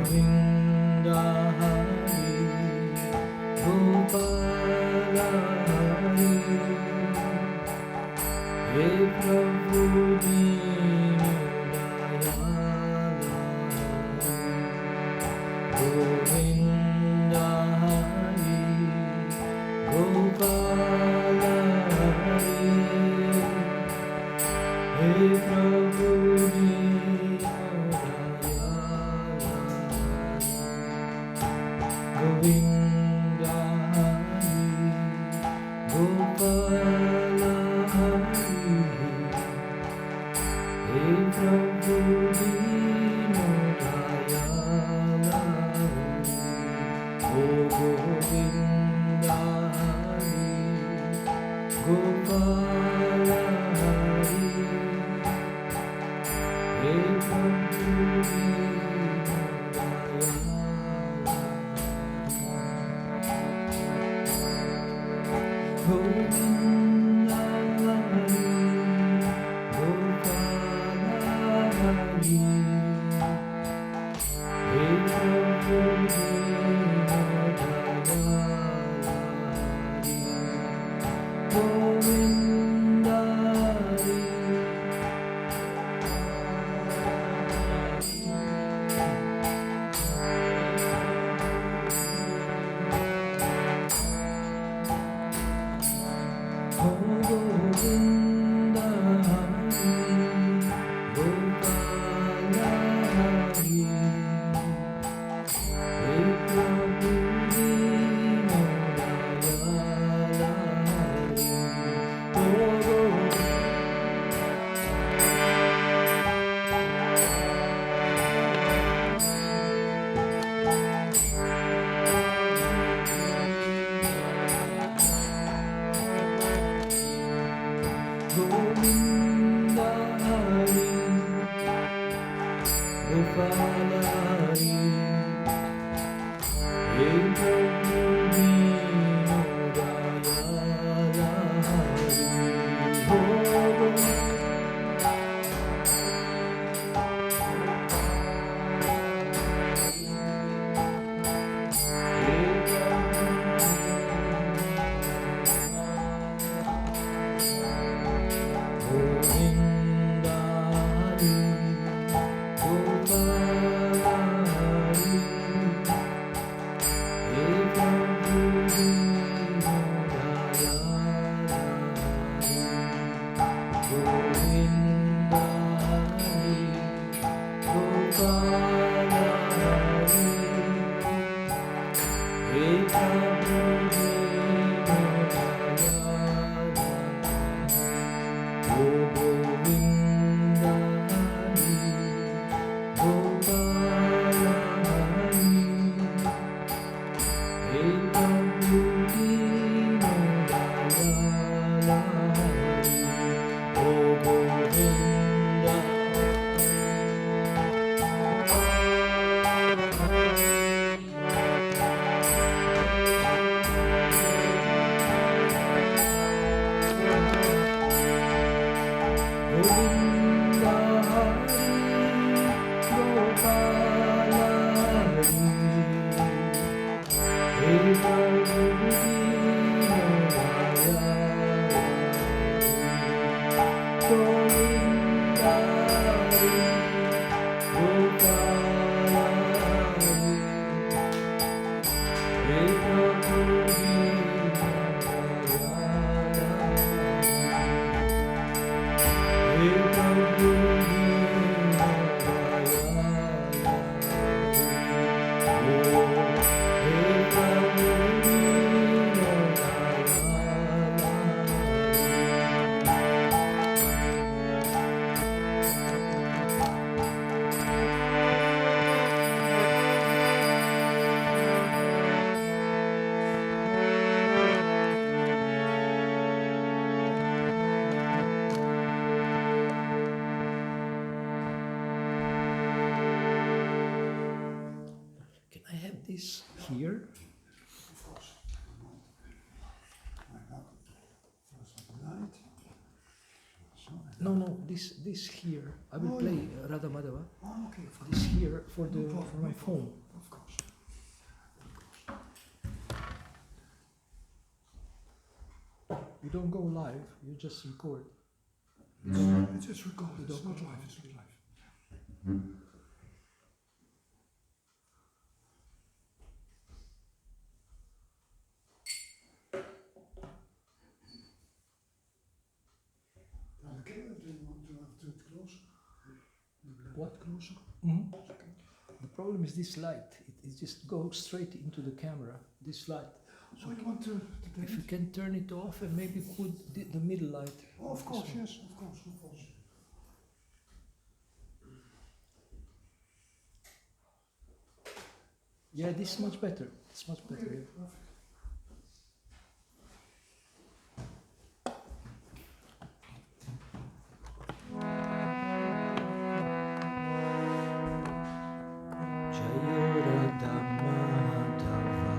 Govinda Hari, Gopala Hari, Hey Prabhu Deen Dayala Govinda Hari, Gopala Hari, Hey Prabhu Deen Dayala Govinda Hari, Gopala Hari, Hey Prabhu Deen Dayala Oh Govinda Hari, Gopala Hari, Hey Prabhu Deen Dayala Govinda Hari, Gopala Hari, Hey Prabhu Deen Dayala Govinda Hari, Oh Govinda Hari, Gopala Hari, Hey Prabhu Deen Dayala Oh Govinda Hari, Gopala Hari, Hey Prabhu Deen Dayala Oh Govinda Hari, Gopala Hari, Hey Prabhu Deen Dayala Govinda Hari, Gopala Hari, Hey Prabhu Deen Dayala Oh Govinda Hari, Gopala Hari, Hey Prabhu Deen Dayala Oh Govinda Govinda Hari, Gopala Hari, Hey Prabhu Deen Dayala Govinda Hari, Gopala Hari, Hey Prabhu Deen Dayala Hey Prabhu Deen Dayala Oh Hey Prabhu Deen Dayala Can I have this here? First of the night. So No, this here. I will play Radha Madhava. Oh, okay. This here for No problem, for my no phone. problem. Of course. You don't go live. You just record. It's recorded. It's not live. It's not live. Okay, do you want to have it closer? What? Closer? Mhm. The problem is this light. It just goes straight into the camera. This light. So you want to turn If you it? can turn it off and maybe put the middle light. Oh, of this course, one. yes, of course, of course. Yeah, this is much better. It's much better. Okay, Yeah. perfect. Jayo Radha Madhava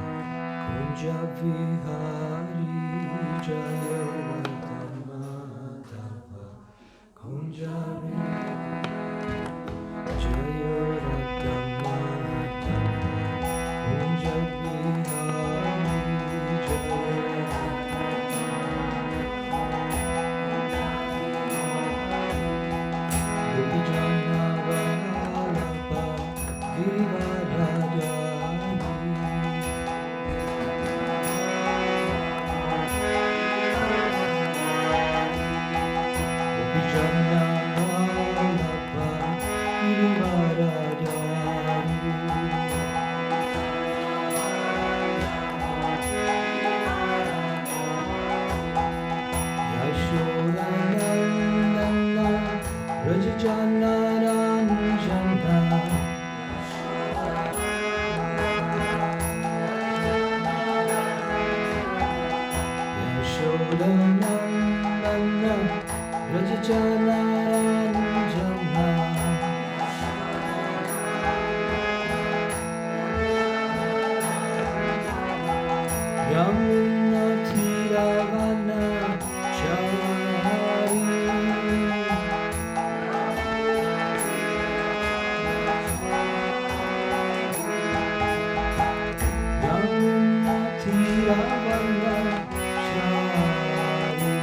Kunja Vihari Jayo Radha Madhava Kunja Vihari Jayo Radha Madhava Kunja Vihari Jayo Jana Vallabha Girirajani Jana Vallabha Girirajani Yashodanandana Rajajanaranjana Yashodanandana Rajajanaranjana Yamuna Tiravana Chari Yamuna Tiravana Chari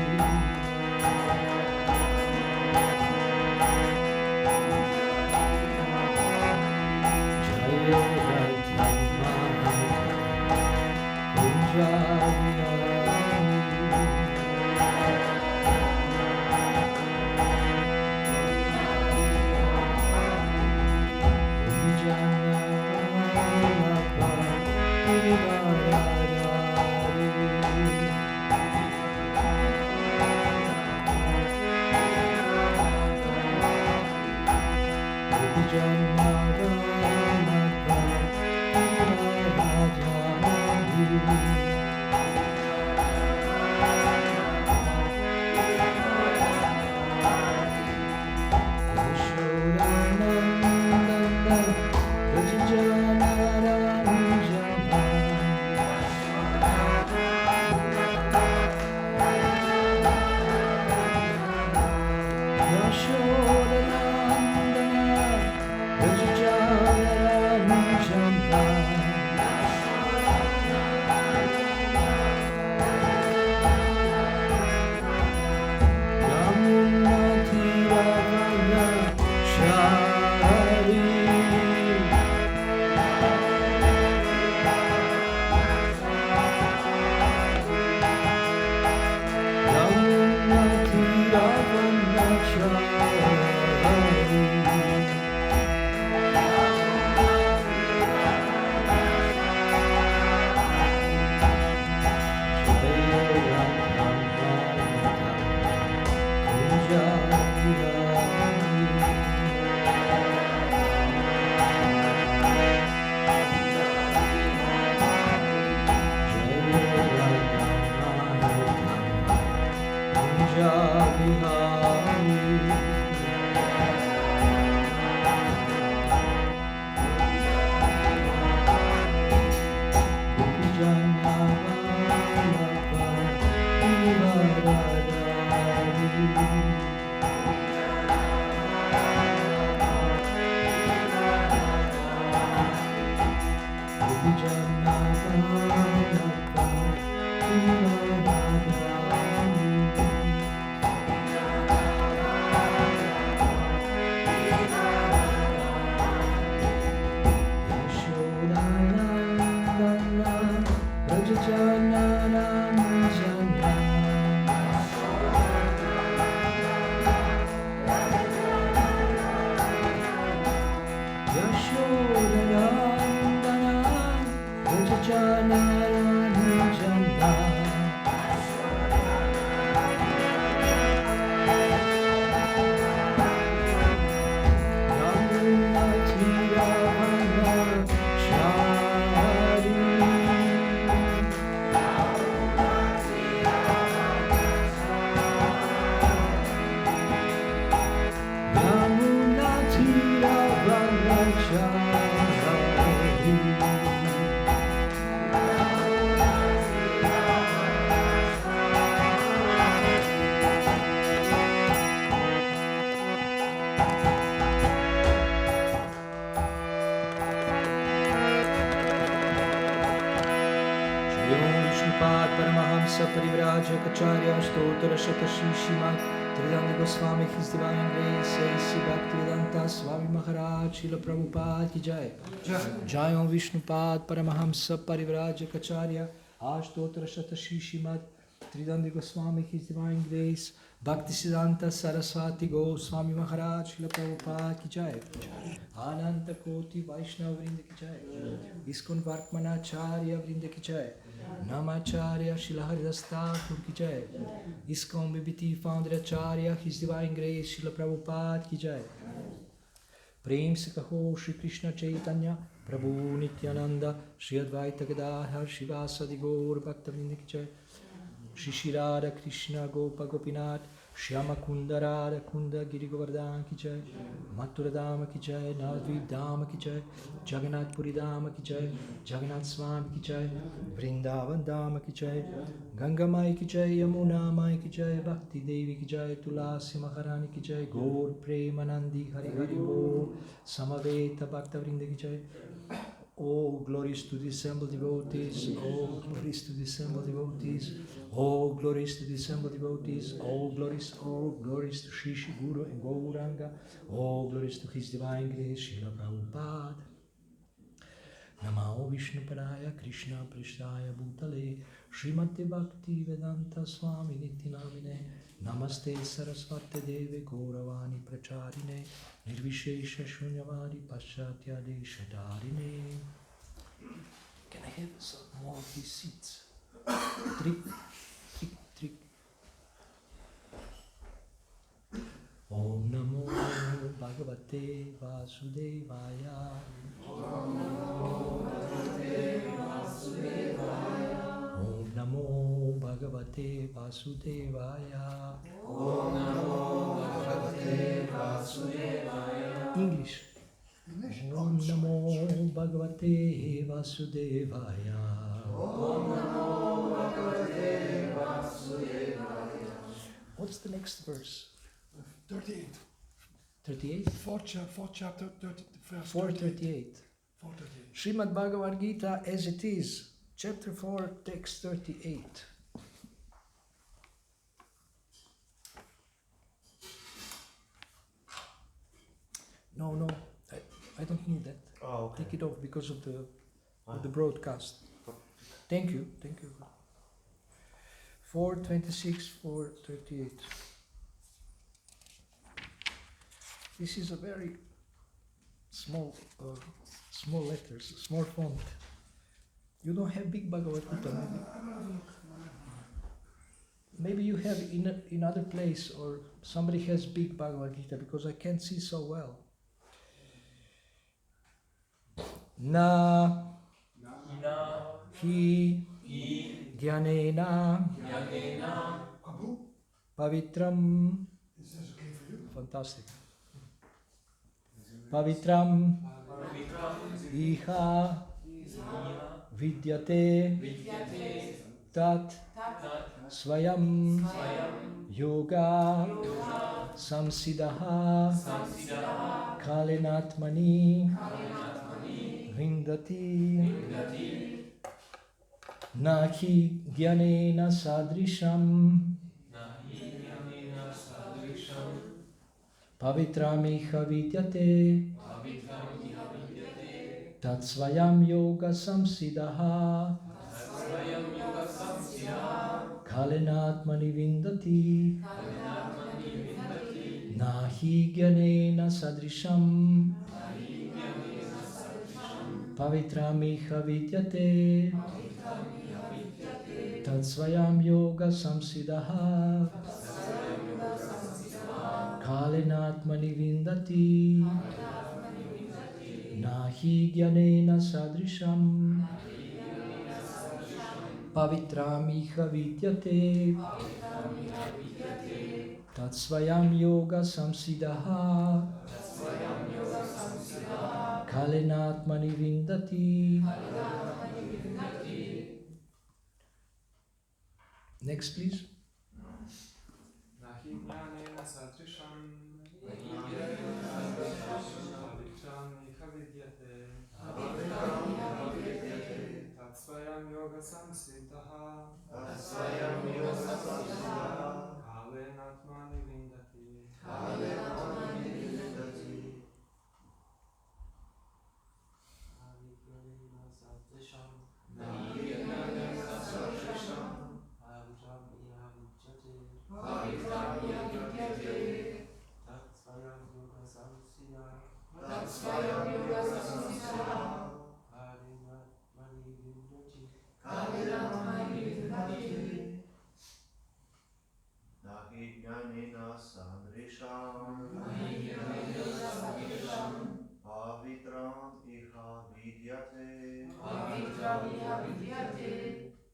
Jai Bihari Saparivrajya Kacharya Stotra Shatashishimat Tridandi Goswami His Divine Grace A.C. Bhaktivedanta Swami Maharaj Srila Prabhupada Ki Jai Jai Om Vishnupad Paramahamsa Parivrajya Kacharya Ashtotra Shatashishimat Tridandi Goswami His Divine Grace Bhaktisiddhanta Saraswati Goswami Maharaj Srila Prabhupada Ki Jai Ananta Koti Vaishnava Vrinda Ki Jai Iskon Vartmanacharya Vrinda Ki Jai Namacharya Srila Haridas Thakur Ki Jai Iskon BBT Founder Acharya His Divine Grace Srila Prabhupada Ki Jai Prem Se Kaho Shri Krishna Chaitanya Prabhu Nityananda Shri Advaita Gadadhar Shivasadi Gaur Bhakta Vrinda Ki Jai Shri Shri Radha Krishna Gopa Gopinath Shyama Kunda Radha Kunda Giri Govardhan Ki Jai Mathura Dama Ki Jai Navadvip Dama Ki Jai Jagannath Puri Dama Ki Jai Jagannath Swami Ki Jai Vrindavan Dama Ki Jai Ganga Mai Ki Jai Yamuna Mai Ki Jai Bhakti Devi Ki Jai Tulasi Maharani Ki Jai Gaur Premanandi Hari Hari Bo Samaveta Bhakta Vrinda Ki Jai. Oh, glories to the assembled devotees. Oh, glories to the assembled devotees. Oh, glories to the assembled devotees. Oh, glories to Shri Shri Guru and Gauranga. Oh, glories to His Divine Grace, Srila Prabhupada. Namo Vishnu Padaya Krishna Prishtaya Bhutale Srimati Bhakti Vedanta Swami Nityanamine Namaste Saraswati Deve Gauravani Pracharine Nirvishesha Shunyavadi Paschatya Deshadarine. Can I have some more of these seats? Trick, trick, trick. Om Namo Bhagavate Vasudevaya. Om Namo Bhagavate Vasudevaya. Om Namo Bhagavate Vasudevaya. English. Om Namo Bhagavate Vasudevaya. Om Namo Bhagavate Vasudevaya. What's the next verse? 38. 38? Fourth chapter, 30, verse 438. 438. Srimad Bhagavad Gita as it is, chapter 4, text 38. No, I don't need that. Oh, okay. Take it off because of the broadcast. Thank you. 426, 438. This is a very small letters, small font. You don't have big Bhagavad Gita, maybe? Maybe you have in other place, or somebody has big Bhagavad Gita, because I can't see so well. Na hi Jnanena Prabhu, Pavitram. is this okay for you? Fantastic. Pavitram Iha Vidyate Tat Swayam Yoga Samsidaha Kalinatmani Vindati Nahi Jnanena Sadrisham Pavitramiha Vidyate Tatsvayam Yoga Samsidaha Kalinatmani Vindati Nahi Jnanena Sadrisham Pavitramiha Vidyate Tatsvayam Yoga Samsidaha Kalinatmani Vindati Nahi Jnanena Sadrisham Pavitramiha Vidyate Tatsvayam Yoga Samsidaha Kalinatmani Vindati. Next, please. Tatsvayam yoga samsiddhaha Tatsvayam yoga samsiddhaha kalenatmani vindati kalenatmani vindati avidyalena sadrisham navidyalena sadrisham avijam iha vidyate pavitram yavidyate tatsvayam yoga samsiddhaha tatsvayam yoga samsiddhaha kalenatmani vindati kalenatmani vindati nahi jnanena sadrisham pavitram iha vidyate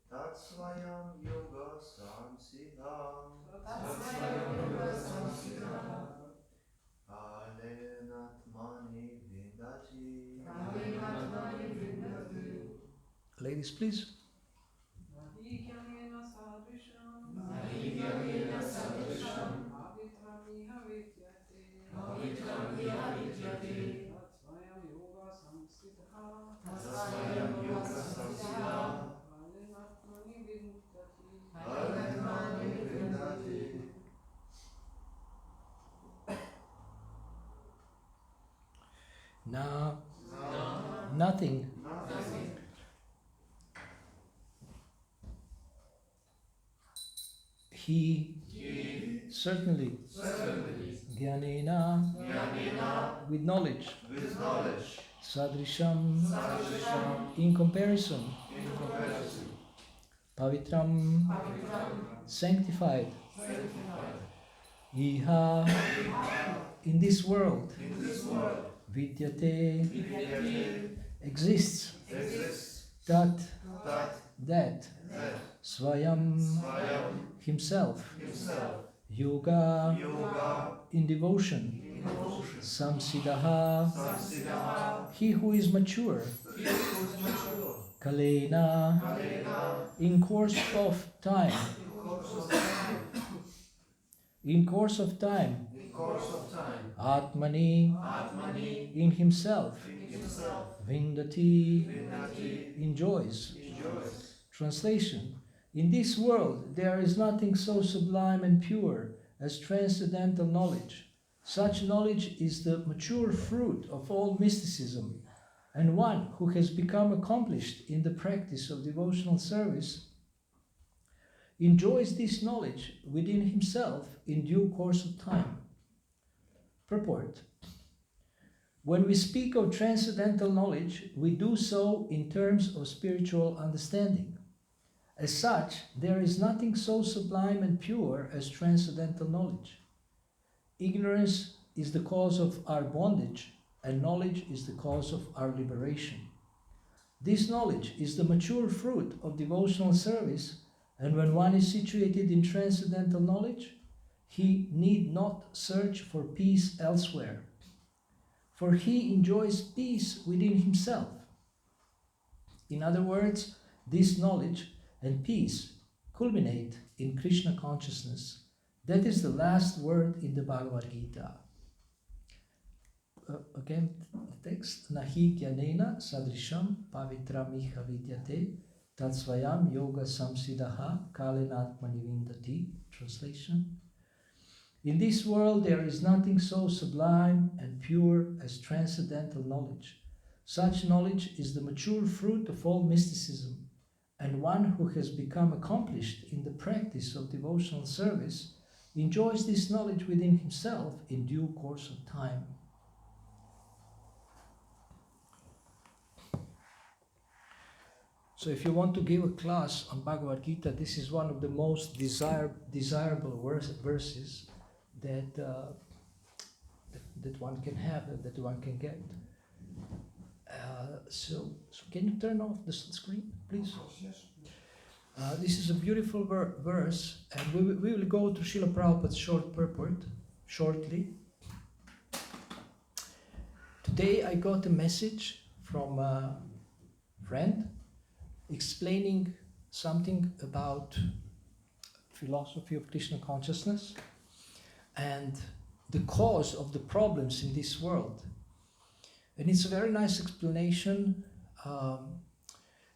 tatsvayam yoga samsiddham kalenatmani vindati. Ladies, please. Nahigyamena sadrisham Nahigyamena sadrisham avitramiha vidyate pavitram iha vidyate tatsvayam yoga samsiddhaha tatsvayam yoga samsiddham kalenatmani vindati kalenatmani vindati. Now, nothing he certainly Jnanena with knowledge Sadrisham in comparison Pavitram sanctified Iha in this world Vidyate exists that Swayam himself Yoga in devotion Samsiddhaha he who is mature Kalena in course of time Atmani in himself Vindati enjoys. Translation: in this world there is nothing so sublime and pure as transcendental knowledge. Such knowledge is the mature fruit of all mysticism, and one who has become accomplished in the practice of devotional service enjoys this knowledge within himself in due course of time. Purport: when we speak of transcendental knowledge, we do so in terms of spiritual understanding. As such, there is nothing so sublime and pure as transcendental knowledge. Ignorance is the cause of our bondage, and knowledge is the cause of our liberation. This knowledge is the mature fruit of devotional service, and when one is situated in transcendental knowledge, he need not search for peace elsewhere, for he enjoys peace within himself. In other words, this knowledge and peace culminate in Krishna consciousness. That is the last word in the Bhagavad Gita. Again, the text: Nahi jnanena sadrisham pavitramiha vidyate tatsvayam yoga samsiddhaha kalenatmani vindati. Translation: in this world there is nothing so sublime and pure as transcendental knowledge. Such knowledge is the mature fruit of all mysticism, and one who has become accomplished in the practice of devotional service enjoys this knowledge within himself in due course of time. So if you want to give a class on Bhagavad Gita, this is one of the most desirable verses that one can have, that one can get. So can you turn off the screen, please? Yes. This is a beautiful verse, and we will go to Srila Prabhupada's short purport shortly. Today I got a message from a friend explaining something about philosophy of Krishna consciousness and the cause of the problems in this world. And it's a very nice explanation.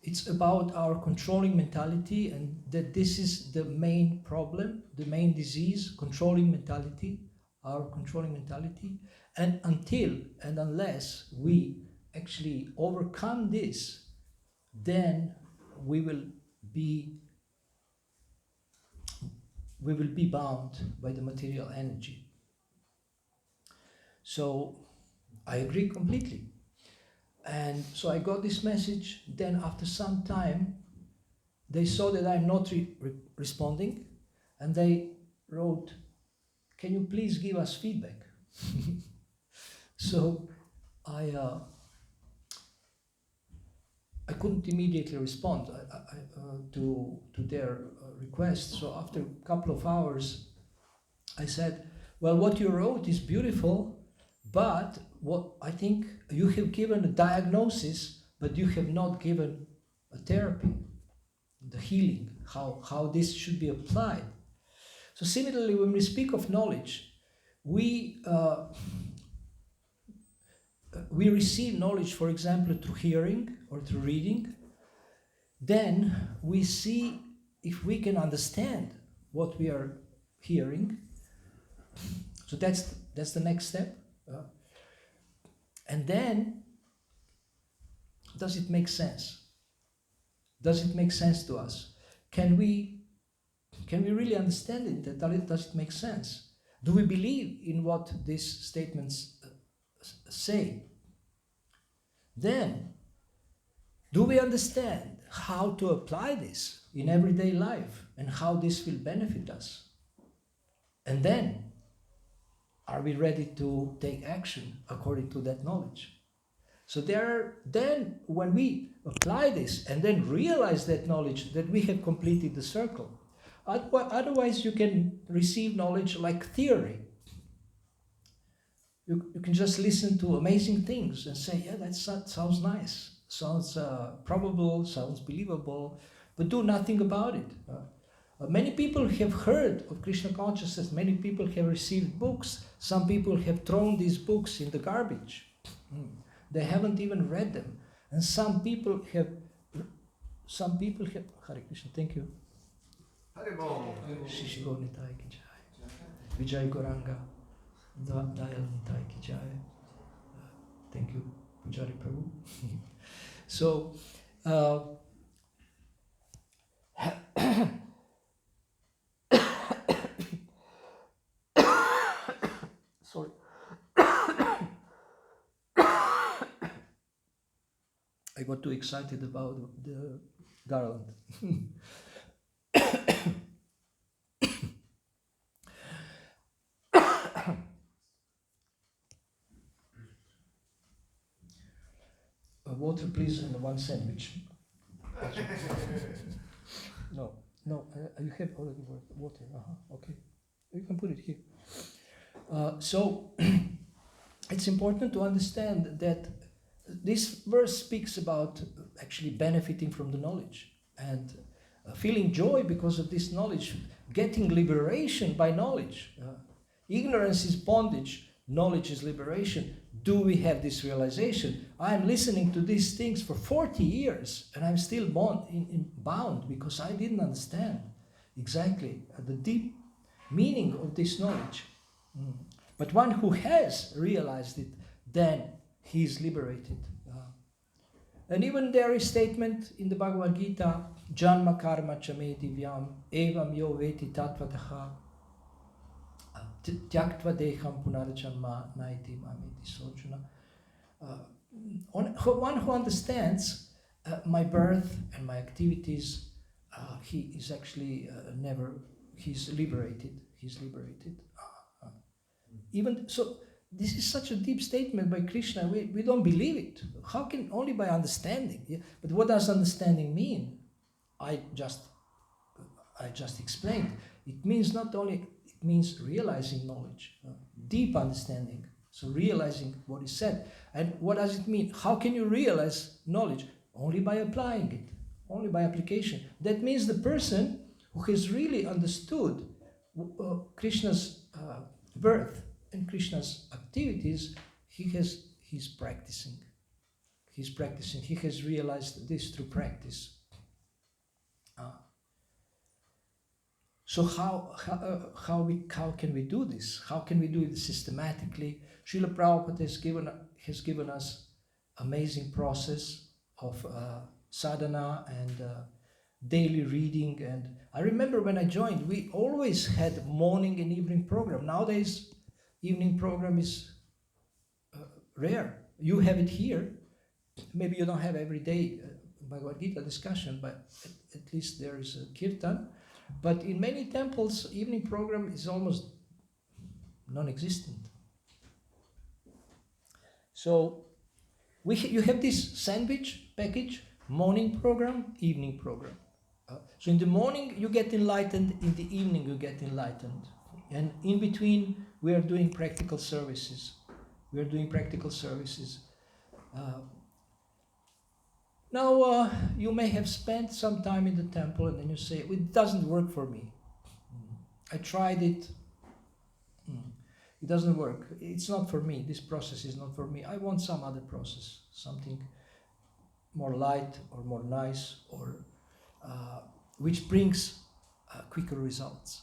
it's about our controlling mentality, and that this is the main problem, the main disease, controlling mentality, our controlling mentality. And until and unless we actually overcome this, then we will be bound by the material energy. So I agree completely. And so I got this message. Then after some time, they saw that I'm not responding, and they wrote, "Can you please give us feedback?" So I couldn't immediately respond to their request. So after a couple of hours, I said, "Well, what you wrote is beautiful, but what I think you have given a diagnosis, but you have not given a therapy, the healing, how this should be applied." So similarly, when we speak of knowledge, we receive knowledge, for example, through hearing or through reading. Then we see if we can understand what we are hearing. So that's the next step. And then, does it make sense? Does it make sense to us? Can we really understand it? Does it make sense? Do we believe in what these statements say? Then, do we understand how to apply this in everyday life and how this will benefit us? And then, are we ready to take action according to that knowledge? So then when we apply this and then realize that knowledge, that we have completed the circle. Otherwise you can receive knowledge like theory. You can just listen to amazing things and say, yeah, that sounds nice, sounds probable, sounds believable, but do nothing about it. Many people have heard of Krishna consciousness, many people have received books, some people have thrown these books in the garbage. They haven't even read them. And some people have, Hare Krishna, thank you. Hare Bol. Shishigor Nitai ki jai. Vijay Goranga, Dayal Nitai ki jai. Thank you, Pujari Prabhu. So, sorry. I got too excited about the garland. Water, please, and one sandwich. No, you have already water. Okay, you can put it here. So it's important to understand that this verse speaks about actually benefiting from the knowledge and feeling joy because of this knowledge, getting liberation by knowledge. Ignorance is bondage, knowledge is liberation. Do we have this realization? I am listening to these things for 40 years and I'm still bound because I didn't understand exactly the deep meaning of this knowledge. But one who has realized it, then he is liberated. And even there is statement in the Bhagavad Gita, Janma karma chame divyam evam yo veti tatvataha tyaktva deham punarjanma naiti mameti sojuna. One who understands my birth and my activities, he is actually he's liberated. He's liberated. Even so, this is such a deep statement by Krishna. We don't believe it. How can only by understanding? Yeah? But what does understanding mean? I just explained. It means not only. It means realizing knowledge, deep understanding. So realizing what is said. And what does it mean? How can you realize knowledge? Only by applying it. Only by application. That means the person who has really understood Krishna's birth and Krishna's activities, he's practicing. he's practicing. He has realized this through practice. So how can we do this? How can we do it systematically? Srila Prabhupada has given us amazing process of sadhana and daily reading. And I remember when I joined, we always had morning and evening program. Nowadays, evening program is rare. You have it here. Maybe you don't have every day Bhagavad Gita discussion, but at least there is a kirtan. But in many temples, evening program is almost non-existent. So you have this sandwich package, morning program, evening program. So in the morning you get enlightened, in the evening you get enlightened. And in between we are doing practical services. Now you may have spent some time in the temple and then you say, it doesn't work for me. I tried it. It doesn't work. It's not for me. This process is not for me. I want some other process, something more light or more nice, or which brings quicker results.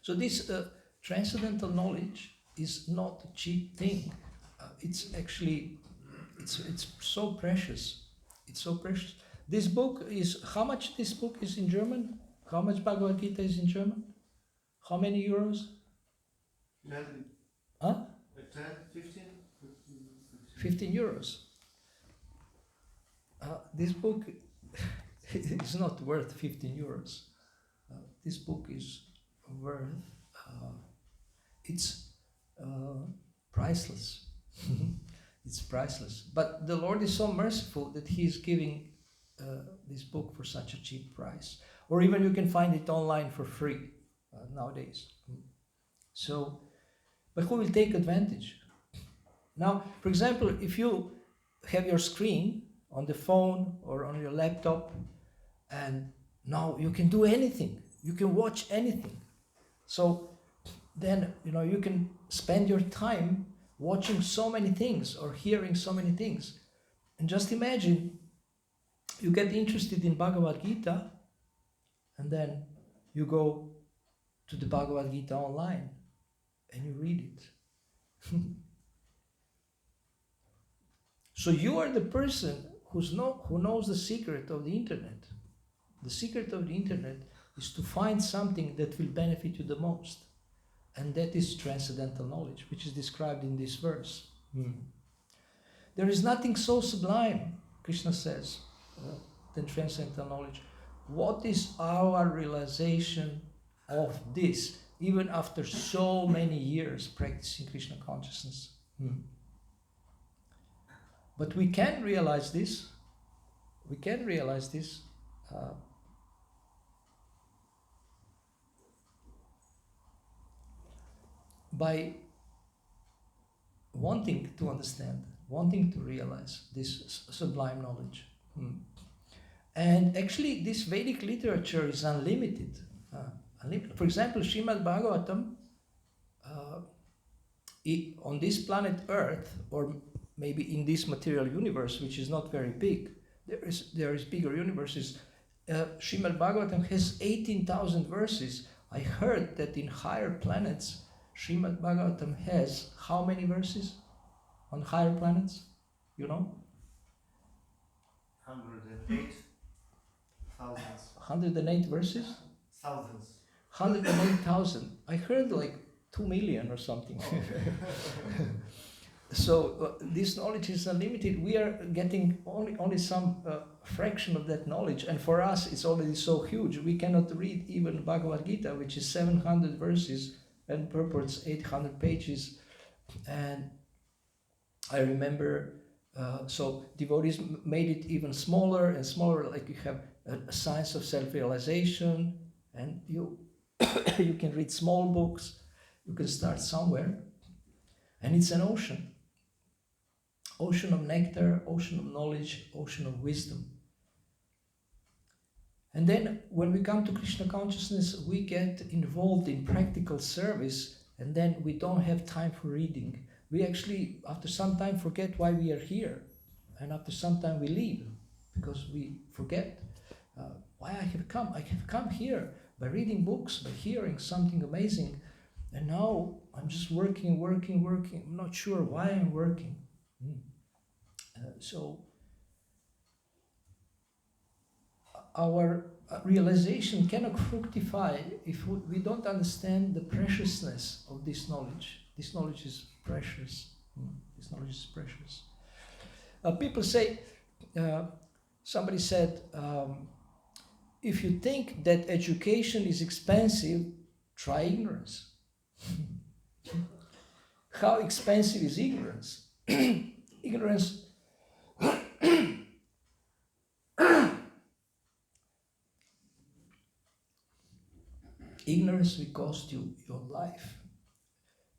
So this transcendental knowledge is not a cheap thing. It's actually, it's so precious. It's so precious. This book is, how much this book is in German? How much Bhagavad Gita is in German? How many euros? 15 euros. This book is not worth 15 euros. This book is worth, it's priceless. It's priceless. But the Lord is so merciful that He is giving this book for such a cheap price. Or even you can find it online for free nowadays. So, but who will take advantage? Now, for example, if you have your screen on the phone or on your laptop, and now you can do anything. You can watch anything. So then, you can spend your time watching so many things or hearing so many things. And just imagine, you get interested in Bhagavad Gita, and then you go to the Bhagavad Gita online and you read it. So you are the person who knows the secret of the internet. The secret of the internet is to find something that will benefit you the most. And that is transcendental knowledge, which is described in this verse. There is nothing so sublime, Krishna says, than transcendental knowledge. What is our realization of this, even after so many years practicing Krishna consciousness? But we can realize this. By wanting to understand, wanting to realize this sublime knowledge. And actually, this Vedic literature is unlimited. For example, Srimad Bhagavatam, on this planet Earth, or maybe in this material universe, which is not very big, there is bigger universes. Srimad Bhagavatam has 18,000 verses. I heard that in higher planets, Srimad Bhagavatam has how many verses on higher planets? 108 thousands. 108 verses? Thousands. 108,000. I heard like 2 million or something. So this knowledge is unlimited. We are getting only some fraction of that knowledge, and for us it's already so huge. We cannot read even Bhagavad Gita, which is 700 verses and purports 800 pages. And I remember, so devotees made it even smaller and smaller, like you have a science of self-realization, and you you can read small books. You can start somewhere. And it's an ocean. Ocean of nectar, ocean of knowledge, ocean of wisdom. And then when we come to Krishna consciousness, we get involved in practical service, and then we don't have time for reading. We actually, after some time, forget why we are here. And after some time, we leave because we forget why I have come. I have come here by reading books, by hearing something amazing. And now I'm just working. I'm not sure why I'm working. So our realization cannot fructify if we don't understand the preciousness of this knowledge. This knowledge is precious. This knowledge is precious. People say, somebody said, if you think that education is expensive, try ignorance. How expensive is ignorance? Ignorance Ignorance will cost you your life,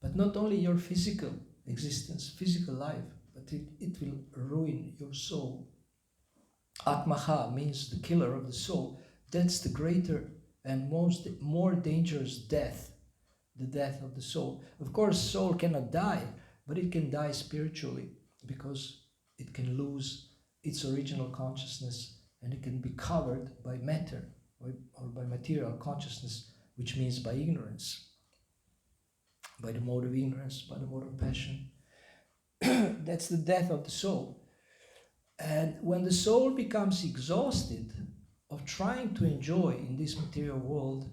but not only your physical existence, physical life, but it will ruin your soul. Atmaha means the killer of the soul. That's the greater and more dangerous death, the death of the soul. Of course, soul cannot die, but it can die spiritually because it can lose its original consciousness and it can be covered by matter or by material consciousness, which means by ignorance, by the mode of ignorance, by the mode of passion. That's the death of the soul. And when the soul becomes exhausted of trying to enjoy in this material world,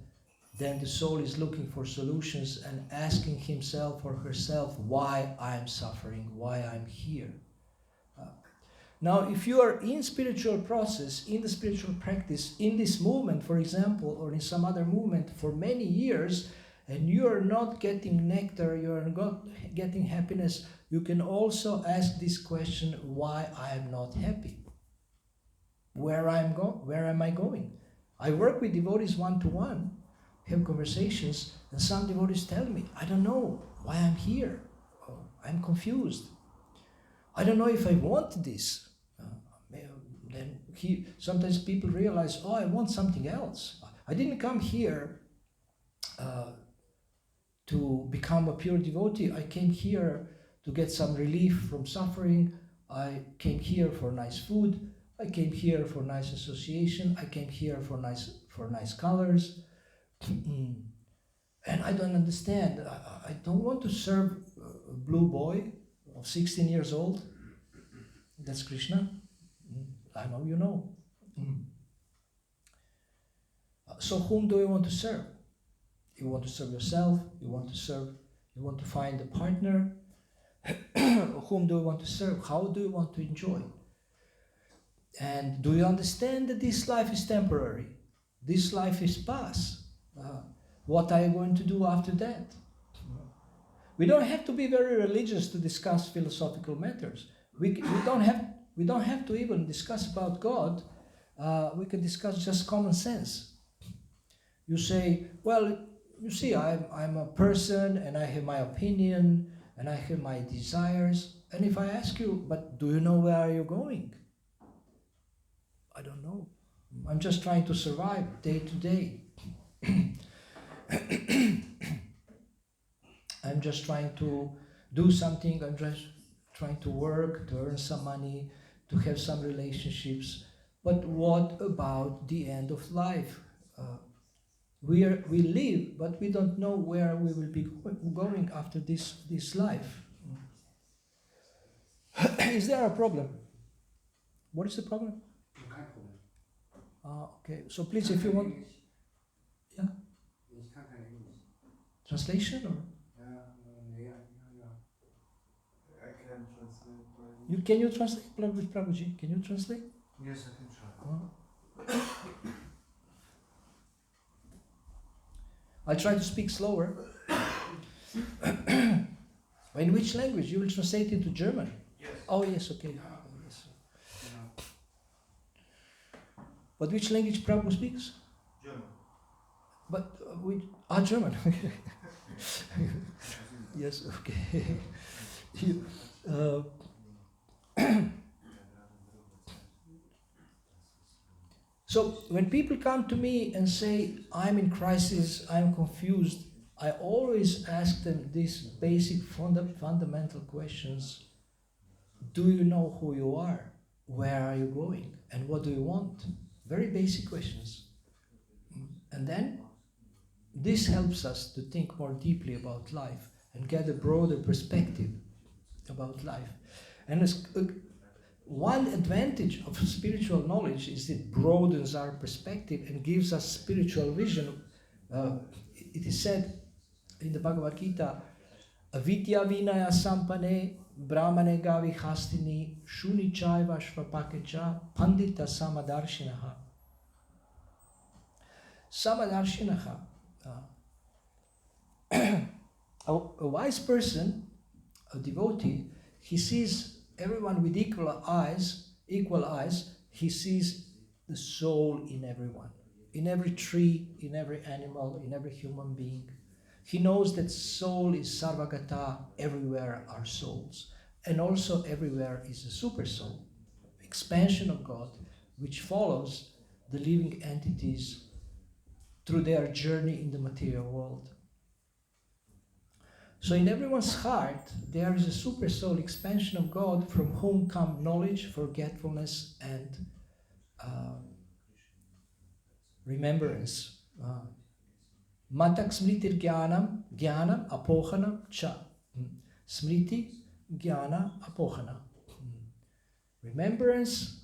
then the soul is looking for solutions and asking himself or herself why I'm suffering, why I'm here. Now, if you are in spiritual process, in the spiritual practice, in this movement, for example, or in some other movement for many years, and you are not getting nectar, you are not getting happiness, you can also ask this question, why I am not happy? Where am I going? I work with devotees one-to-one, have conversations, and some devotees tell me, I don't know why I'm here. Oh, I'm confused. I don't know if I want this. Then sometimes people realize, oh, I want something else. I didn't come here to become a pure devotee. I came here to get some relief from suffering. I came here for nice food. I came here for nice association. I came here for nice colors. And I don't understand. I don't want to serve a blue boy of 16 years old. That's Krishna. I know you know. So whom do you want to serve? You want to serve yourself? You want to find a partner? Whom do you want to serve? How do you want to enjoy? And do you understand that this life is temporary? This life is past. What are you going to do after that? We don't have to be very religious to discuss philosophical matters. We don't have to even discuss about God. We can discuss just common sense. You say, well, you see, I'm a person and I have my opinion and I have my desires. And if I ask you, but do you know where are you going? I don't know. I'm just trying to survive day to day. I'm just trying to do something. I'm just trying to work, to earn some money, to have some relationships. But what about the end of life? We live, but we don't know where we will be going after this life. Is there a problem? What is the problem? Okay, so please, if you want... Yeah? Translation or? I can translate. Can you translate, Prabhuji? Can you translate? Yes, I can try. I'll try to speak slower. In which language? You will translate into German? Yes. Oh, yes, okay. Yes. But which language Prabhu speaks? German. But German. Yes, okay. So when people come to me and say, I'm in crisis, I'm confused, I always ask them these basic fundamental questions. Do you know who you are? Where are you going? And what do you want? Very basic questions. And then this helps us to think more deeply about life and get a broader perspective about life. And one advantage of spiritual knowledge is it broadens our perspective and gives us spiritual vision. It is said in the Bhagavad Gita, Avidya vinaya sampane brahmane gavi hastini shuni chaiva shvapakecha pandita samadarshinaha. Samadarshinaha. A wise person, a devotee, he sees everyone with equal eyes, he sees the soul in everyone, in every tree, in every animal, in every human being. He knows that soul is sarvagata, everywhere are souls, and also everywhere is a super soul, expansion of God, which follows the living entities through their journey in the material world. So in everyone's heart, there is a super soul expansion of God from whom come knowledge, forgetfulness, and remembrance. Matak smritir jnanam, jnanam apohanam cha. Smriti, jnana, apohana. Remembrance,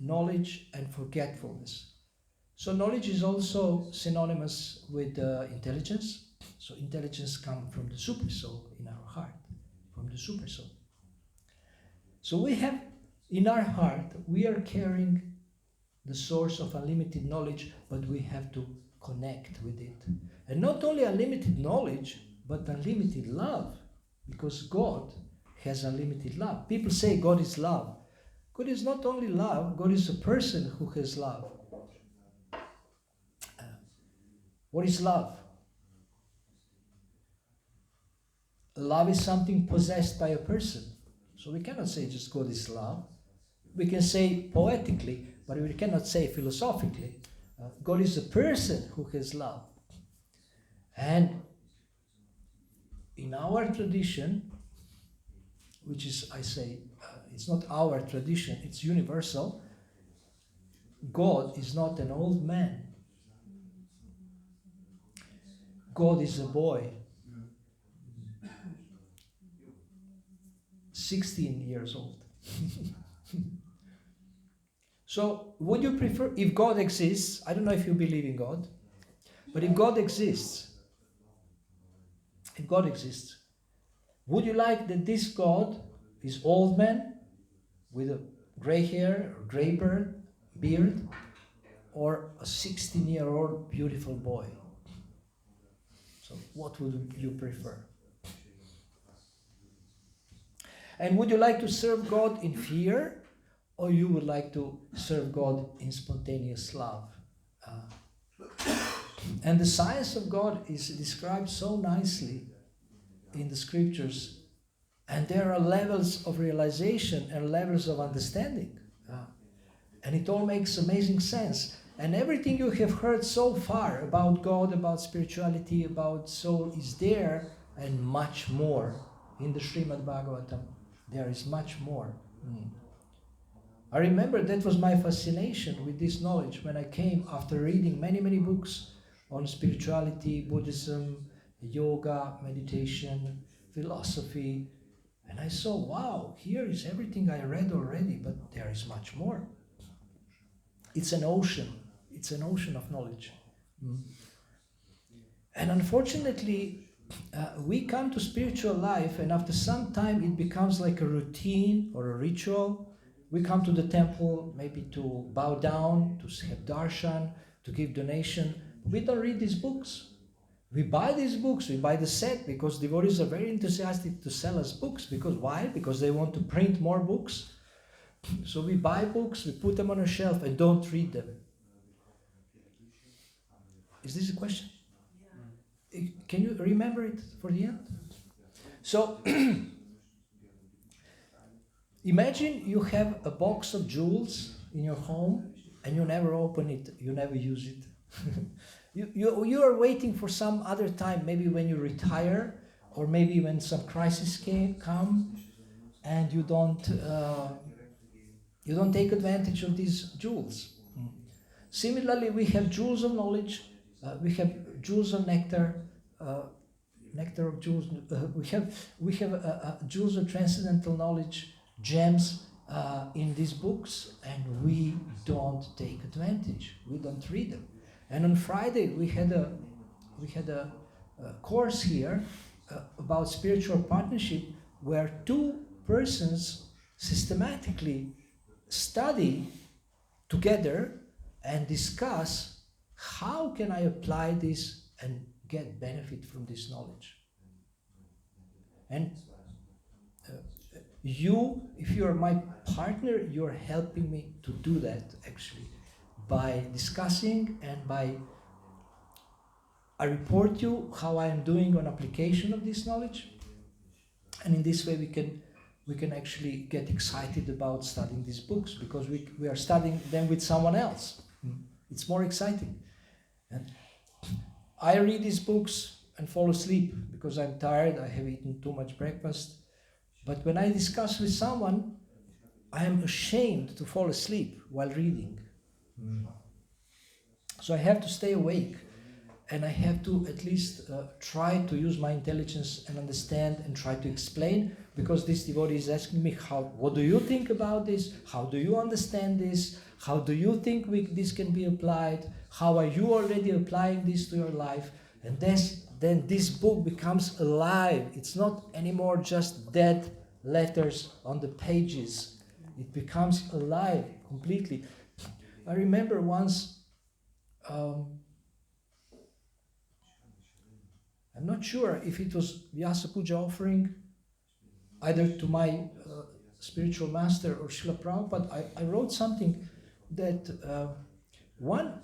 knowledge, and forgetfulness. So knowledge is also synonymous with intelligence. So intelligence comes from the super soul in our heart, from the super soul. So we have, in our heart, we are carrying the source of unlimited knowledge, but we have to connect with it. And not only unlimited knowledge, but unlimited love, because God has unlimited love. People say God is love. God is not only love, God is a person who has love. What is love? Love is something possessed by a person. So we cannot say just God is love. We can say poetically, but we cannot say philosophically. God is a person who has love. And in our tradition, which is, I say, it's not our tradition, it's universal, God is not an old man. God is a boy. 16 years old. So, would you prefer, if God exists, I don't know if you believe in God, but if God exists, would you like that this God is old man with a gray hair, or gray beard, or a 16-year-old beautiful boy? So, what would you prefer? And would you like to serve God in fear, or you would like to serve God in spontaneous love? And the science of God is described so nicely in the scriptures, and there are levels of realization and levels of understanding. And it all makes amazing sense. And everything you have heard so far about God, about spirituality, about soul is there, and much more in the Srimad Bhagavatam. There is much more. I remember that was my fascination with this knowledge when I came after reading many, many books on spirituality, Buddhism, yoga, meditation, philosophy. And I saw, wow, here is everything I read already, but there is much more. It's an ocean. It's an ocean of knowledge. And unfortunately, we come to spiritual life, and after some time it becomes like a routine or a ritual. We come to the temple maybe to bow down, to have darshan, to give donation. We don't read these books. We buy these books, we buy the set, because devotees are very enthusiastic to sell us books. Because why? Because they want to print more books. So we buy books, we put them on a shelf and don't read them. Is this a question? Can you remember it for the end? So, Imagine you have a box of jewels in your home and you never open it, you never use it. You are waiting for some other time, maybe when you retire, or maybe when some crisis come, and you don't take advantage of these jewels. Similarly, we have jewels of knowledge, we have jewels of nectar, nectar of jewels. We have jewels of transcendental knowledge, gems in these books, and we don't take advantage. We don't read them. And on Friday we had a course here about spiritual partnership, where two persons systematically study together and discuss how can I apply this and get benefit from this knowledge. And if you are my partner, you're helping me to do that actually, by discussing and I report you how I am doing on application of this knowledge, and in this way we can actually get excited about studying these books, because we are studying them with someone else. It's more exciting. And I read these books and fall asleep because I'm tired, I have eaten too much breakfast. But when I discuss with someone, I am ashamed to fall asleep while reading. So I have to stay awake, and I have to at least try to use my intelligence and understand and try to explain, because this devotee is asking me, what do you think about this? How do you understand this? How do you think this can be applied? How are you already applying this to your life? And then this book becomes alive. It's not anymore just dead letters on the pages. It becomes alive completely. I remember once, I'm not sure if it was Vyasa Puja offering, either to my spiritual master or Srila Prabhupada, I wrote something that one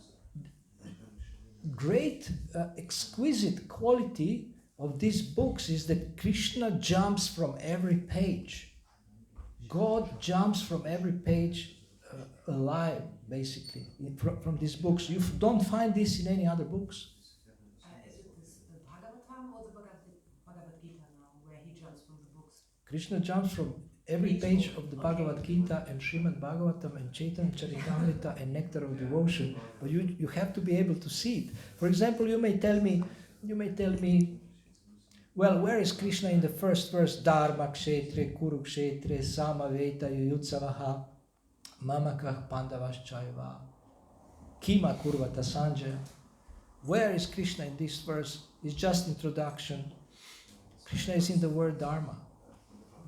great, exquisite quality of these books is that Krishna jumps from every page. God jumps from every page alive, basically, from these books. You don't find this in any other books. Is it this Bhagavatam or the Bhagavad Gita now, where he jumps from the books? Krishna jumps from every page of the Bhagavad Gita and Srimad Bhagavatam and Chaitanya Charitamrita and Nectar of Devotion, but you have to be able to see it. For example, you may tell me, well, where is Krishna in the first verse? Dharma kshetre kurukshetre samaveta yuyutsavaha mamakah pandavaschayava kima kurvata sanjaya. Where is Krishna in this verse? It's just introduction. Krishna is in the word Dharma,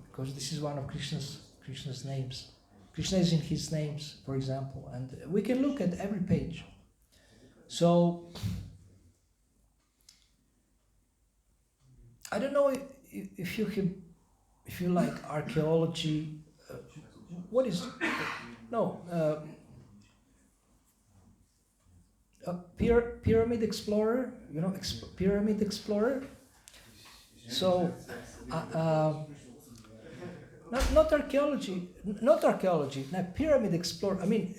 because this is one of Krishna's names. Krishna is in his names, for example, and we can look at every page. So I don't know if you like archaeology. What is Pyramid Explorer? You know, Pyramid Explorer. So not archaeology. Now, Pyramid Explorer. I mean,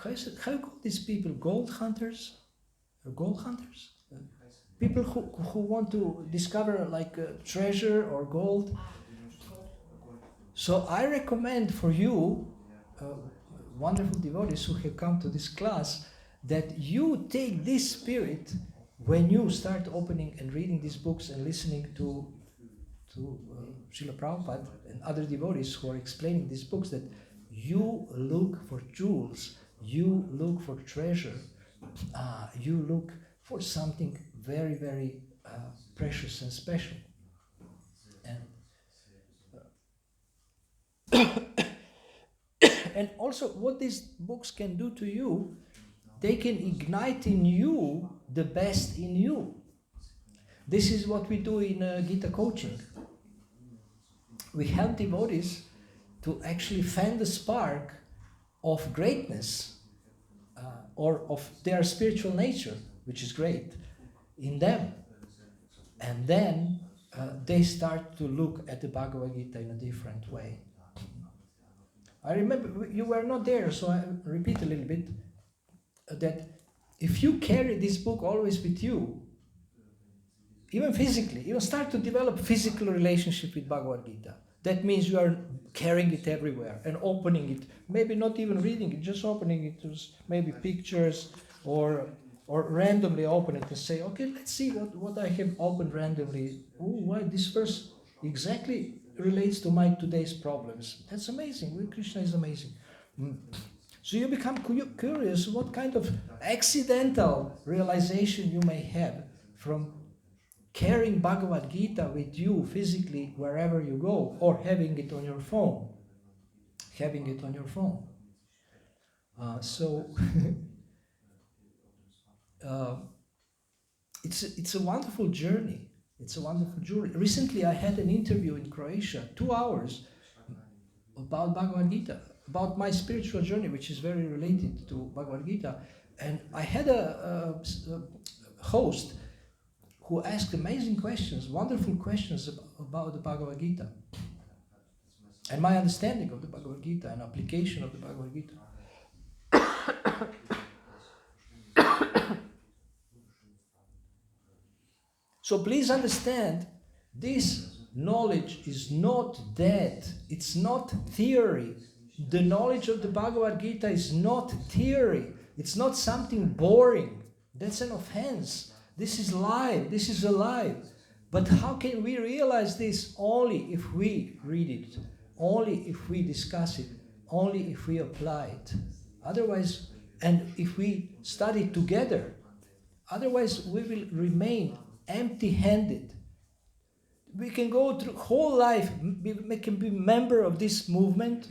how you call these people? Gold hunters? Gold hunters? People who want to discover like treasure or gold. So I recommend for you, wonderful devotees who have come to this class, that you take this spirit when you start opening and reading these books and listening to Srila Prabhupada and other devotees who are explaining these books, that you look for jewels, you look for treasure, you look for something very, very precious and special. And also what these books can do to you, they can ignite in you the best in you. This is what we do in Gita coaching. We help devotees to actually fan the spark of greatness or of their spiritual nature, which is great, in them. And then they start to look at the Bhagavad Gita in a different way. I remember you were not there, so I repeat a little bit that if you carry this book always with you, even physically, you start to develop physical relationship with Bhagavad Gita. That means you are carrying it everywhere and opening it, maybe not even reading it, just opening it to maybe pictures or randomly open it and say, okay, let's see what I have opened randomly. Oh, why this verse exactly relates to my today's problems. That's amazing. Krishna is amazing. So you become curious what kind of accidental realization you may have from carrying Bhagavad Gita with you physically wherever you go, or having it on your phone. Having it on your phone. It's a wonderful journey. It's a wonderful journey. Recently I had an interview in Croatia, 2 hours, about Bhagavad Gita, about my spiritual journey, which is very related to Bhagavad Gita. And I had a host who asked amazing questions, wonderful questions about the Bhagavad Gita and my understanding of the Bhagavad Gita and application of the Bhagavad Gita. So please understand, this knowledge is not dead. It's not theory. The knowledge of the Bhagavad Gita is not theory. It's not something boring. That's an offense. This is live. This is alive. But how can we realize this? Only if we read it. Only if we discuss it. Only if we apply it. Otherwise, and if we study together, otherwise we will remain empty-handed. We can go through whole life, we can be member of this movement,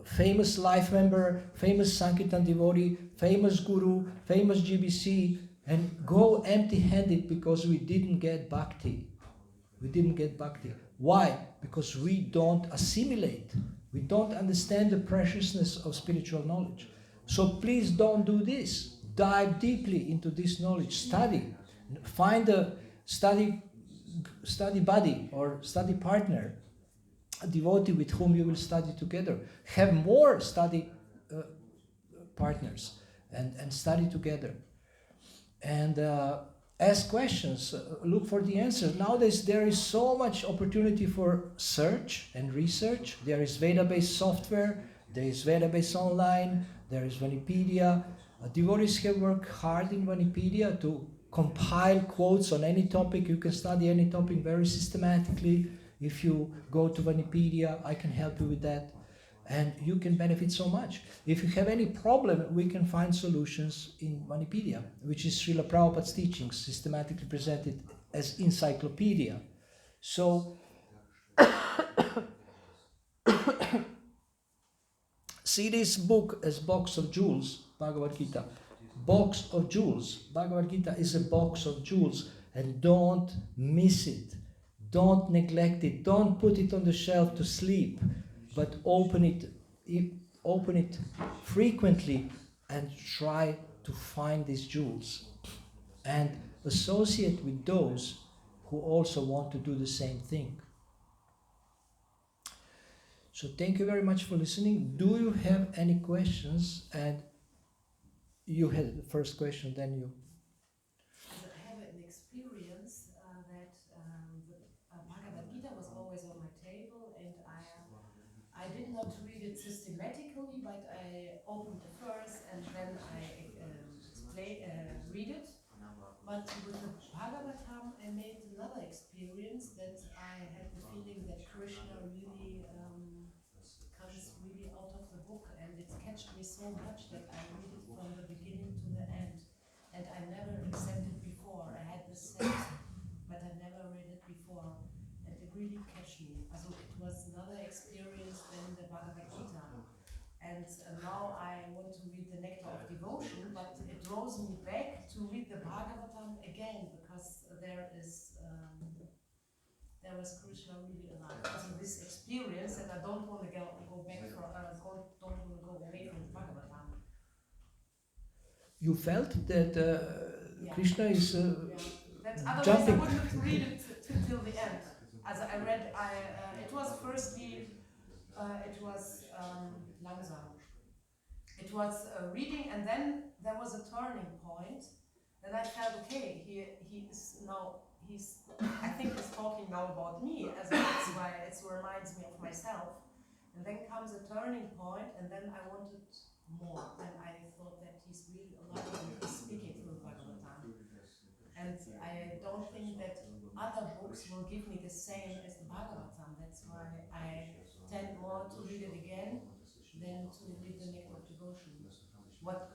famous life member, famous Sankirtan devotee, famous guru, famous GBC, and go empty-handed because we didn't get Bhakti. We didn't get Bhakti. Why? Because we don't assimilate. We don't understand the preciousness of spiritual knowledge. So please don't do this. Dive deeply into this knowledge. Study. Find a study buddy or study partner, a devotee with whom you will study together. Have more study partners and study together. And ask questions, look for the answers. Nowadays there is so much opportunity for search and research. There is Veda-based software, there is Veda-based online, there is Vanipedia. Devotees have worked hard in Vanipedia to compile quotes on any topic. You can study any topic very systematically. If you go to Vanipedia, I can help you with that. And you can benefit so much. If you have any problem, we can find solutions in Vanipedia, which is Srila Prabhupada's teachings, systematically presented as encyclopedia. So, see this book as box of jewels, Bhagavad Gita. Box of jewels. Bhagavad Gita is a box of jewels, and don't miss it. Don't neglect it. Don't put it on the shelf to sleep, but open it frequently and try to find these jewels and associate with those who also want to do the same thing. So thank you very much for listening. Do you have any questions? And you had the first question, then you. I have an experience that the Bhagavad Gita was always on my table, and I did not read it systematically, but I opened the first and then I read it. But with the Bhagavatam, I made another experience that I had the feeling that Krishna really comes really out of the book, and it catched me so much that I read it from the beginning to the end. And I never accepted before. I had this sense, but I never read it before. And it really catched me. Also it was another experience than the Bhagavad Gita. And now I want to read the Nectar of Devotion, but it draws me back to read the Bhagavatam again, because there is Krishna really alive. Also this experience that I don't want to go back from, don't want to go away from the Bhagavatam. You felt that Krishna is That's otherwise jumping. I wouldn't read it till the end. As I read, it was firstly, it was langsam. It was reading, and then there was a turning point, and I felt, okay, I think he's talking now about me, as that's why it reminds me of myself. And then comes a turning point, and then I wanted more, and I thought that he's really alive and he's speaking through Bhagavatam. And I don't think that other books will give me the same as the Bhagavatam. That's why I tend more to read it again than to read the Nectar of Devotion. What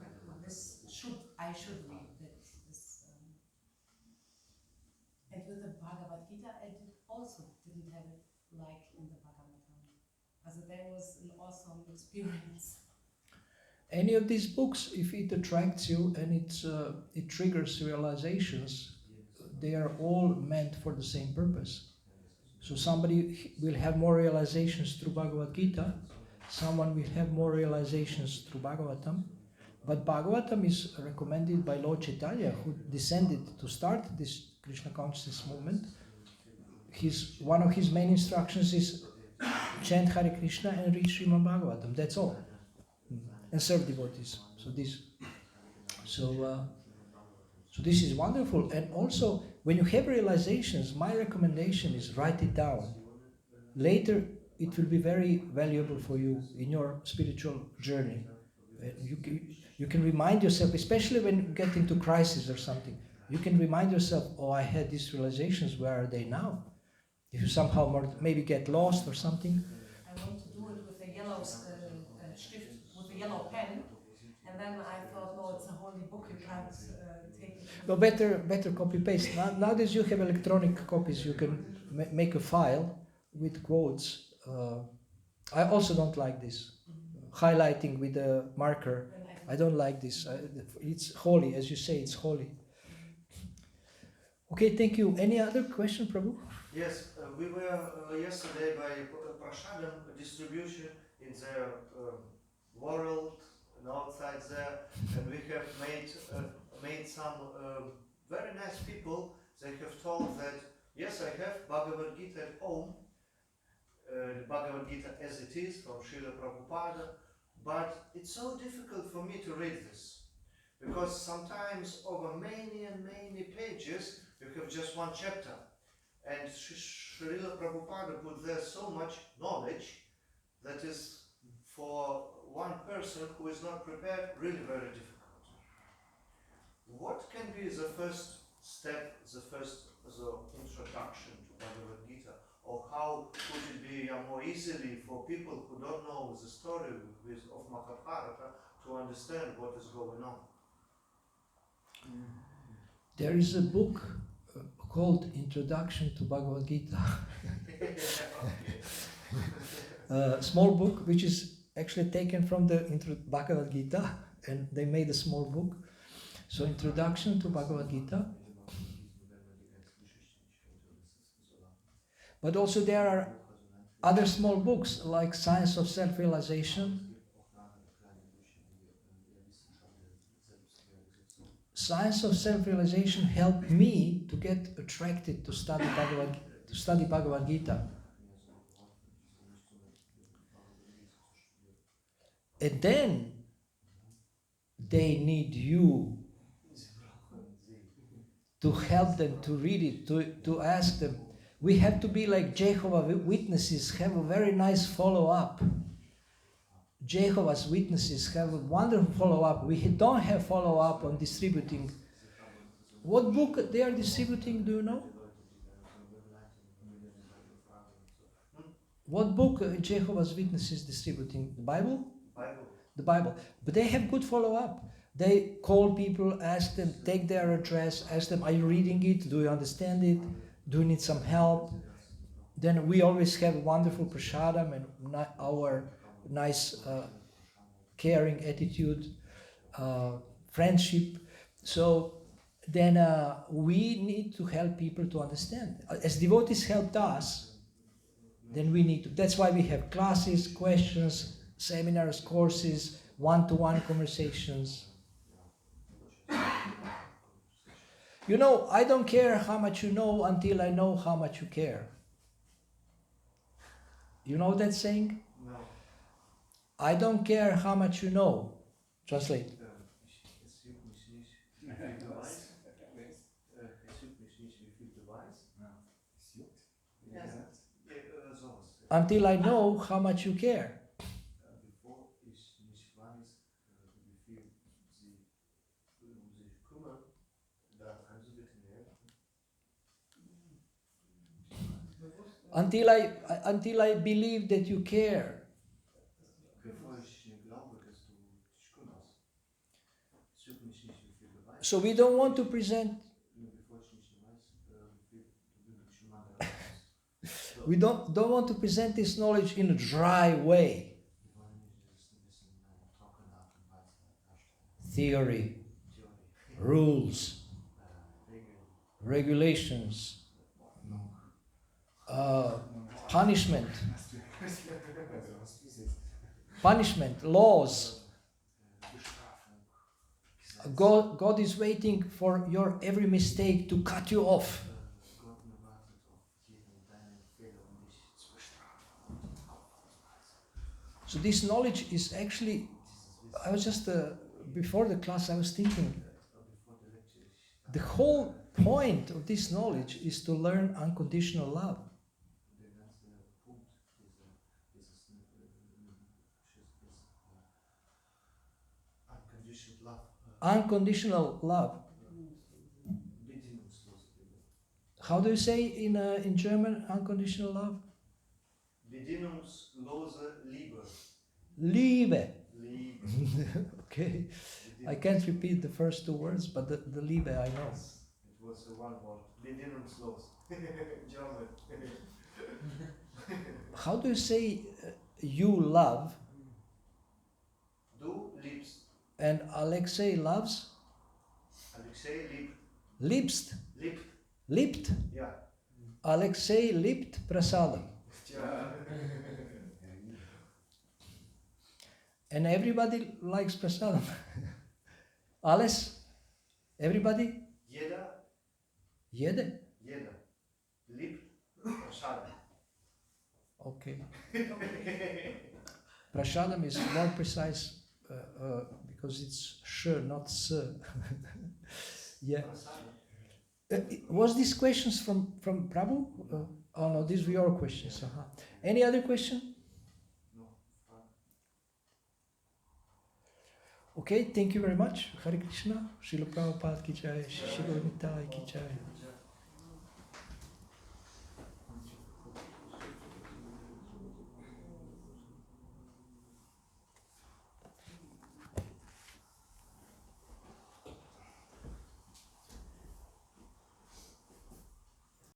I should read this. And with the Bhagavad Gita, I also didn't have it like in the Bhagavatam. Also that was an awesome experience. Any of these books, if it attracts you and it triggers realizations, they are all meant for the same purpose. So somebody will have more realizations through Bhagavad Gita, someone will have more realizations through Bhagavatam, but Bhagavatam is recommended by Lord Chaitanya, who descended to start this Krishna consciousness movement. One of his main instructions is chant Hare Krishna and read Srimad Bhagavatam, that's all. And serve devotees. So this is wonderful. And also, when you have realizations, my recommendation is write it down. Later, it will be very valuable for you in your spiritual journey. You can remind yourself, especially when you get into crisis or something, you can remind yourself, oh, I had these realizations, where are they now? If you somehow maybe get lost or something. I want to do it with a yellow stift, with a yellow pen, and then I thought, no, it's a holy book, you can't take it. No, better copy-paste. Nowadays you have electronic copies, you can make a file with quotes. I also don't like this. Highlighting with a marker. I don't like this. It's holy, as you say, it's holy. Okay, thank you. Any other question, Prabhu? Yes, we were yesterday by Prashadam distribution in the world and outside there, and we have made some very nice people. They have told that, yes, I have Bhagavad Gita at home, Bhagavad Gita as it is from Srila Prabhupada, but it's so difficult for me to read this, because sometimes over many and many pages you have just one chapter, and Srila Prabhupada put there so much knowledge that is for one person who is not prepared really very difficult. What can be the first step, the introduction to Bhagavad Gita, or how could it be more easily for people who don't know the story of Mahabharata to understand what is going on? There is a book called Introduction to Bhagavad Gita. Small book, which is actually taken from the Bhagavad Gita, and they made a small book. So Introduction to Bhagavad Gita. But also there are other small books like Science of Self-Realization. Science of Self-Realization helped me to get attracted to study Bhagavad Gita. And then they need you to help them to read it, to ask them. We have to be like Jehovah's Witnesses, have a very nice follow-up. Jehovah's Witnesses have a wonderful follow-up. We don't have follow-up on distributing. What book they are distributing, do you know? What book Jehovah's Witnesses distributing? The Bible? Bible. The Bible. But they have good follow-up. They call people, ask them, take their address, ask them, are you reading it? Do you understand it? Do you need some help? Then we always have wonderful prasadam and our nice caring attitude, friendship. So then we need to help people to understand. As devotees helped us, then we need to. That's why we have classes, questions, seminars, courses, one-to-one conversations. You know, I don't care how much you know until I know how much you care. You know that saying? No. I don't care how much you know. Translate. Es juckt mich nicht, wie viel du weißt. Es juckt mich nicht, wie viel du weißt. Es juckt. Ja, sowas. Until I know how much you care. Bevor ich nicht weiß, wie viel sie sich kümmern, dann kannst du bitte mir helfen. Until I believe that you care. Bevor ich glaube, dass du dich kümmerst. Es juckt mich nicht, wie viel du weißt. So we don't want to present. Bevor ich nicht weiß, wie viel du wirklich jemand weißt. We don't want to present this knowledge in a dry way. Wir wollen nicht das Wissen in einer trockenen Art und Weise darstellen. Theory, Theorie, rules, Regeln, regulations, punishment, punishment, laws. God is waiting for your every mistake to cut you off. Gott wartet auf jeden deinen Fehler, dich zu bestrafen. So this knowledge is actually, I was just, before the class I was thinking, the whole point of this knowledge is to learn unconditional love. Der ganze Punkt dieses unconditional love. Unconditional love. Bedingungslose Liebe. How do you say in German unconditional love? Bedingungslose Liebe. Liebe. Liebe. Okay. I can't repeat the first two words, but the Liebe I know. It was one word. Bedingungslos. German. How do you say you love Du liebst. and Alexei loves? Alexei liebt. Liebst. Liebt. Liebt. Ja. Alexei liebt prasadam. Tja. And everybody likes prasadam. Alles? Everybody? Jeder. Jede? Jeder. Liebt. Schade. Okay. Prasadam is more precise because it's sh, not s. Yeah. Was these questions from Prabhu? Oh no, these were your questions. Uh-huh. Any other question? No. Okay, thank you very much. Hare Krishna. Srila Prabhupada ki jai. Shri Gauradesh ki jai.